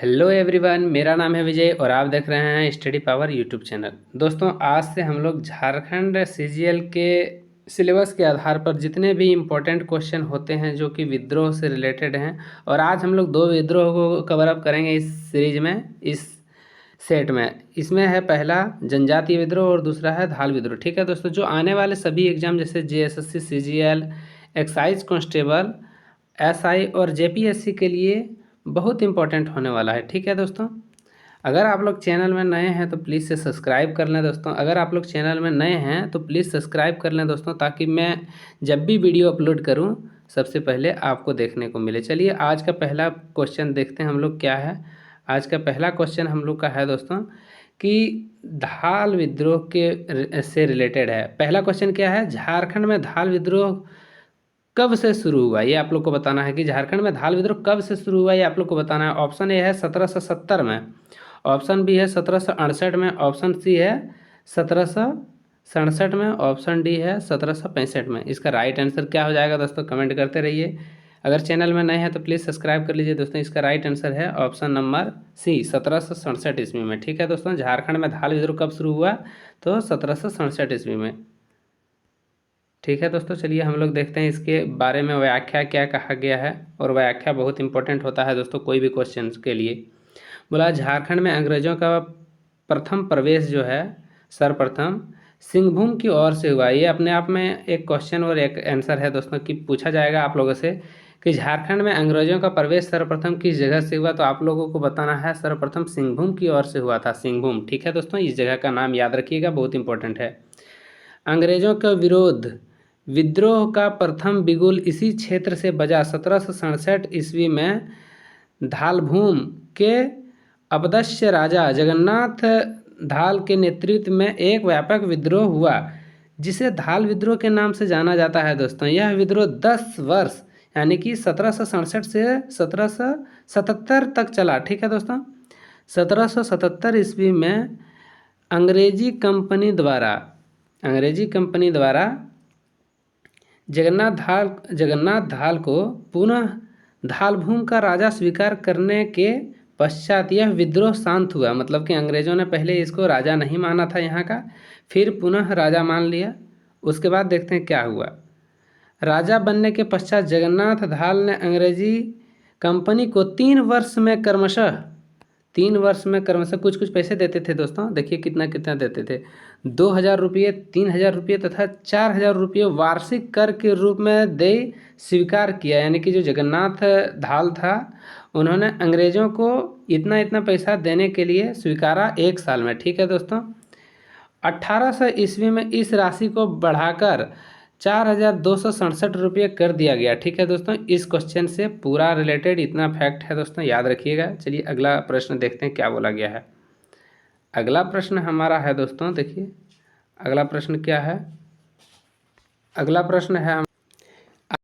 Hello everyone, मेरा नाम है विजय और आप देख रहे हैं स्टडी पावर यूट्यूब चैनल। दोस्तों, आज से हम लोग झारखंड सीजीएल के सिलेबस के आधार पर जितने भी इम्पोर्टेंट क्वेश्चन होते हैं जो कि विद्रोह से रिलेटेड हैं, और आज हम लोग दो विद्रोह को कवर अप करेंगे इस सीरीज में, इस सेट में। इसमें है पहला जनजातीय विद्रोह और दूसरा है धाल विद्रोह। ठीक है दोस्तों, जो आने वाले सभी एग्जाम जैसे JSSC, CGL, excise constable, SI और जेपीएससी के लिए बहुत इंपॉर्टेंट होने वाला है। ठीक है दोस्तों, अगर आप लोग चैनल में नए हैं तो प्लीज़ से सब्सक्राइब कर लें दोस्तों। अगर आप लोग चैनल में नए हैं तो प्लीज़ सब्सक्राइब कर लें दोस्तों, ताकि मैं जब भी वीडियो अपलोड करूं सबसे पहले आपको देखने को मिले। चलिए आज का पहला क्वेश्चन देखते हैं हम लोग क्या है। आज का पहला क्वेश्चन हम लोग का है दोस्तों कि धाल विद्रोह के से रिलेटेड है। पहला क्वेश्चन क्या है, झारखंड में धाल विद्रोह कब से शुरू हुआ, ये आप लोग को बताना है कि झारखंड में धाल विद्रोह कब से शुरू हुआ, ये आप लोग को बताना है। ऑप्शन ए है 1770 में, ऑप्शन बी है 1768 में, ऑप्शन सी है 1767 में, ऑप्शन डी है 1765 में। इसका राइट आंसर क्या हो जाएगा दोस्तों, कमेंट करते रहिए। अगर चैनल में नए हैं तो प्लीज़ सब्सक्राइब कर लीजिए दोस्तों। इसका राइट आंसर है ऑप्शन नंबर सी, 1767 ईस्वी में। ठीक है दोस्तों, झारखंड में धाल विद्रोह कब शुरू हुआ, तो 1767 ईस्वी में। ठीक है दोस्तों, चलिए हम लोग देखते हैं इसके बारे में व्याख्या क्या कहा गया है। और व्याख्या बहुत इंपॉर्टेंट होता है दोस्तों कोई भी क्वेश्चन के लिए। बोला झारखंड में अंग्रेजों का प्रथम प्रवेश जो है, सर्वप्रथम सिंहभूम की ओर से हुआ। ये अपने आप में एक क्वेश्चन और एक आंसर है दोस्तों कि पूछा जाएगा आप लोगों से कि झारखंड में अंग्रेजों का प्रवेश सर्वप्रथम किस जगह से हुआ, तो आप लोगों को बताना है सर्वप्रथम सिंहभूम की ओर से हुआ था, सिंहभूम। ठीक है दोस्तों, इस जगह का नाम याद रखिएगा, बहुत इंपॉर्टेंट है। अंग्रेजों का विद्रोह का प्रथम बिगुल इसी क्षेत्र से बजा 1767 ईस्वी में धालभूम के अपदस्य राजा जगन्नाथ धाल के नेतृत्व में एक व्यापक विद्रोह हुआ, जिसे धाल विद्रोह के नाम से जाना जाता है दोस्तों। यह विद्रोह 10 वर्ष यानी कि 1767 से 1777 तक चला। ठीक है दोस्तों, 1777 ईस्वी में अंग्रेजी कंपनी द्वारा जगन्नाथ धाल को पुनः धालभूम का राजा स्वीकार करने के पश्चात यह विद्रोह शांत हुआ। मतलब कि अंग्रेजों ने पहले इसको राजा नहीं माना था यहाँ का, फिर पुनः राजा मान लिया। उसके बाद देखते हैं क्या हुआ। राजा बनने के पश्चात जगन्नाथ धाल ने अंग्रेजी कंपनी को 3 वर्ष में क्रमशः कुछ कुछ पैसे देते थे दोस्तों। देखिए कितना कितना देते थे, 2000 रुपये, 3000 रुपये तथा 4000 रुपये वार्षिक कर के रूप में दे स्वीकार किया। यानी कि जो जगन्नाथ धाल था उन्होंने अंग्रेजों को इतना इतना पैसा देने के लिए स्वीकारा 1 साल में। ठीक है दोस्तों, 1800 ईस्वी में इस राशि को बढ़ाकर 4267 रुपये कर दिया गया। ठीक है दोस्तों, इस क्वेश्चन से पूरा रिलेटेड इतना फैक्ट है दोस्तों, याद रखिएगा। चलिए अगला प्रश्न देखते हैं क्या बोला गया है। अगला प्रश्न हमारा है दोस्तों, देखिए अगला प्रश्न क्या है। अगला प्रश्न है,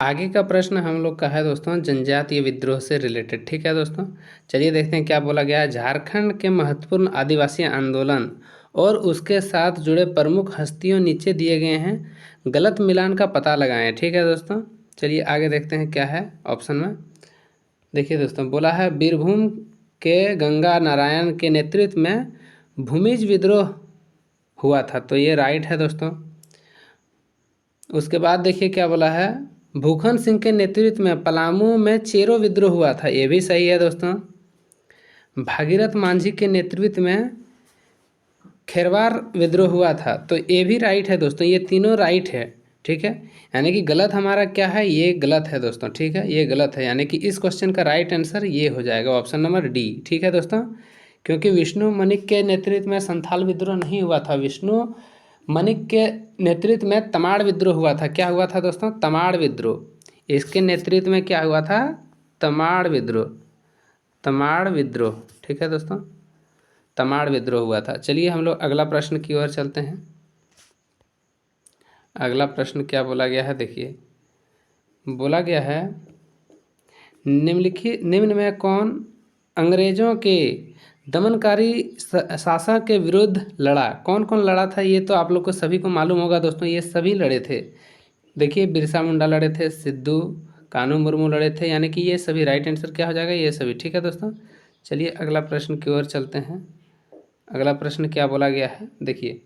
आगे का प्रश्न हम लोग का है दोस्तों जनजातीय विद्रोह से रिलेटेड। ठीक है दोस्तों, चलिए देखते हैं क्या बोला गया है। झारखंड के महत्वपूर्ण आदिवासी आंदोलन और उसके साथ जुड़े प्रमुख हस्तियों नीचे दिए गए हैं, गलत मिलान का पता लगाएं। ठीक है दोस्तों, चलिए आगे देखते हैं क्या है ऑप्शन में। देखिए दोस्तों, बोला है बीरभूम के गंगा नारायण के नेतृत्व में भूमिज विद्रोह हुआ था, तो ये राइट है दोस्तों। उसके बाद देखिए क्या बोला है, भूखन सिंह के नेतृत्व में पलामू में चेरो विद्रोह हुआ था, ये भी सही है दोस्तों। भागीरथ मांझी के नेतृत्व में खेरवार विद्रोह हुआ था, तो ये भी राइट है दोस्तों। ये तीनों राइट है। ठीक है, यानी कि गलत हमारा क्या है, ये गलत है दोस्तों। ठीक है, ये गलत है, यानी कि इस क्वेश्चन का राइट आंसर ये हो जाएगा ऑप्शन नंबर डी। ठीक है दोस्तों, क्योंकि विष्णु मणिक के नेतृत्व में संथाल विद्रोह नहीं हुआ था, विष्णु मणिक के नेतृत्व में तमाड़ विद्रोह हुआ था। क्या हुआ था दोस्तों, तमाड़ विद्रोह। इसके नेतृत्व में क्या हुआ था, तमाड़ विद्रोह। ठीक है दोस्तों, तमाड़ विद्रोह हुआ था। चलिए हम लोग अगला प्रश्न की ओर चलते हैं। अगला प्रश्न क्या बोला गया है, देखिए बोला गया है निम्न में कौन अंग्रेजों के दमनकारी शासन के विरुद्ध लड़ा। कौन कौन लड़ा था, ये तो आप लोग को सभी को मालूम होगा दोस्तों, ये सभी लड़े थे। देखिए बिरसा मुंडा लड़े थे, सिद्धू कानू मुर्मू लड़े थे, यानी कि ये सभी राइट आंसर क्या हो जाएगा, ये सभी। ठीक है दोस्तों, चलिए अगला प्रश्न की ओर चलते हैं। अगला प्रश्न क्या बोला गया है, देखिए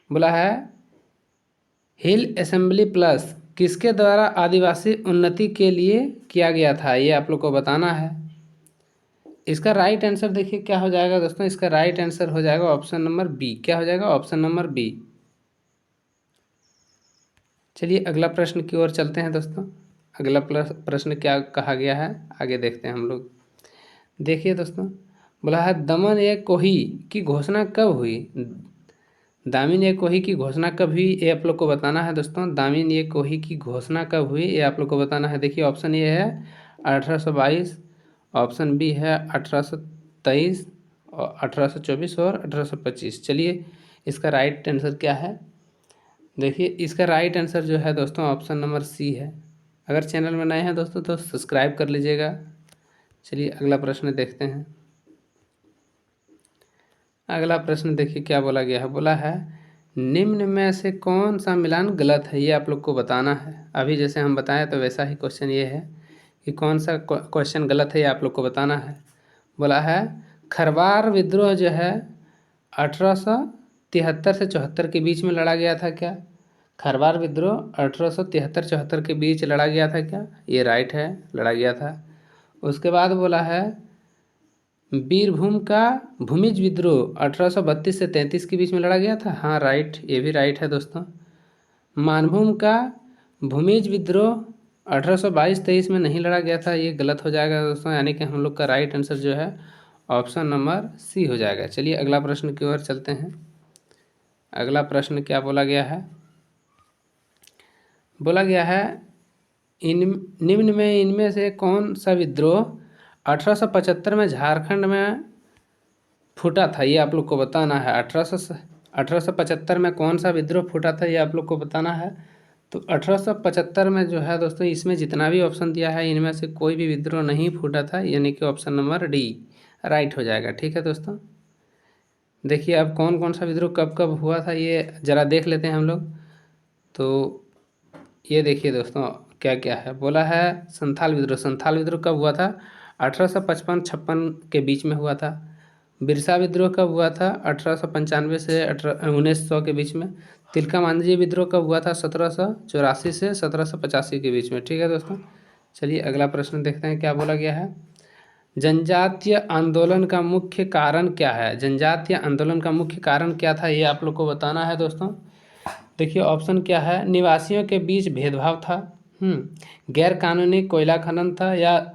बोला है हिल असेंबली प्लस किसके द्वारा आदिवासी उन्नति के लिए किया गया था, ये आप लोग को बताना है। इसका राइट आंसर देखिए क्या हो जाएगा दोस्तों, इसका राइट आंसर हो जाएगा ऑप्शन नंबर बी। क्या हो जाएगा, ऑप्शन नंबर बी। चलिए अगला प्रश्न की ओर चलते हैं दोस्तों। अगला प्रश्न क्या कहा गया है, आगे देखते हैं हम लोग। देखिए दोस्तों, बोला है दमन ए कोही की घोषणा कब हुई। दामिन ए कोही की घोषणा कब हुई, ये आप लोग को बताना है दोस्तों। दामिन ए कोही की घोषणा कब हुई, ये आप लोग को बताना है। देखिए ऑप्शन ए है 1822, ऑप्शन बी है 1823, और 1824 और 1825। चलिए इसका राइट आंसर क्या है, देखिए इसका राइट आंसर जो है दोस्तों ऑप्शन नंबर सी है। अगर चैनल में नए हैं दोस्तों तो सब्सक्राइब कर लीजिएगा। चलिए अगला प्रश्न देखते हैं। अगला प्रश्न देखिए क्या बोला गया है, बोला है निम्न में से कौन सा मिलान गलत है, ये आप लोग को बताना है। अभी जैसे हम बताएं तो वैसा ही क्वेश्चन ये है कि कौन सा क्वेश्चन गलत है, ये आप लोग को बताना है। बोला है खरवार विद्रोह जो है 1873 से 74 के बीच में लड़ा गया था क्या। खरवार विद्रोह 1873-74 के बीच लड़ा गया था क्या, ये राइट है, लड़ा गया था। उसके बाद बोला है बीरभूम का भूमिज विद्रोह 1832 से 33 के बीच में लड़ा गया था, हाँ राइट, ये भी राइट है दोस्तों। मानभूम का भूमिज विद्रोह 1822-23 में नहीं लड़ा गया था, ये गलत हो जाएगा दोस्तों, यानी कि हम लोग का राइट आंसर जो है ऑप्शन नंबर सी हो जाएगा। चलिए अगला प्रश्न की ओर चलते हैं। अगला प्रश्न क्या बोला गया है, बोला गया है इन निम्न में इनमें से कौन सा विद्रोह 1875 में झारखंड में फूटा था, ये आप लोग को बताना है। 1875 में कौन सा विद्रोह फूटा था, ये आप लोग को बताना है। तो 1875 में जो है दोस्तों, इसमें जितना भी ऑप्शन दिया है इनमें से कोई भी विद्रोह नहीं फूटा था, यानी कि ऑप्शन नंबर डी राइट हो जाएगा। ठीक है दोस्तों, देखिए अब कौन कौन सा विद्रोह कब कब हुआ था ये ज़रा देख लेते हैं हम लोग। तो ये देखिए दोस्तों क्या क्या है, बोला है संथाल विद्रोह। संथाल विद्रोह कब हुआ था, 1855-56 के बीच में हुआ था। बिरसा विद्रोह कब हुआ था, 1895 से 1900 के बीच में। तिलका मांझी विद्रोह कब हुआ था, 1784 से 1785 के बीच में। ठीक है दोस्तों, चलिए अगला प्रश्न देखते हैं क्या बोला गया है। जनजातीय आंदोलन का मुख्य कारण क्या है, जनजातीय आंदोलन का मुख्य कारण क्या था, ये आप लोग को बताना है दोस्तों। देखिए ऑप्शन क्या है, निवासियों के बीच भेदभाव था, गैर कानूनी कोयला खनन था, या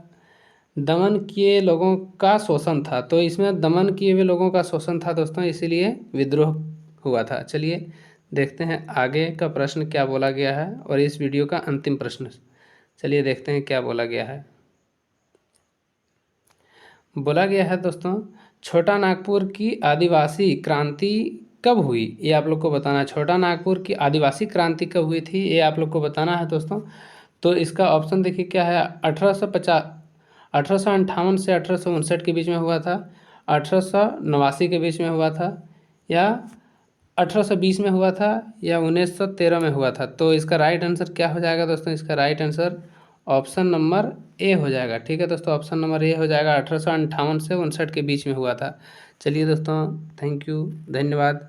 दमन किए लोगों का शोषण था। तो इसमें दमन किए हुए लोगों का शोषण था दोस्तों, इसीलिए विद्रोह हुआ था। चलिए देखते हैं आगे का प्रश्न क्या बोला गया है, और इस वीडियो का अंतिम प्रश्न। चलिए देखते हैं क्या बोला गया है। बोला गया है दोस्तों छोटा नागपुर की आदिवासी क्रांति कब हुई, ये आप लोग को बताना है। छोटा नागपुर की आदिवासी क्रांति कब हुई थी, ये आप लोग को बताना है दोस्तों। तो इसका ऑप्शन देखिए क्या है, 1858 से 1859 के बीच में हुआ था, 1889 के बीच में हुआ था, या 1820 में हुआ था, या 1913 में हुआ था। तो इसका राइट आंसर क्या हो जाएगा दोस्तों, इसका right answer option number A हो जाएगा। ठीक है दोस्तों, ऑप्शन नंबर ए हो जाएगा, 1858 से 59 के बीच में हुआ था। चलिए दोस्तों, थैंक यू, धन्यवाद।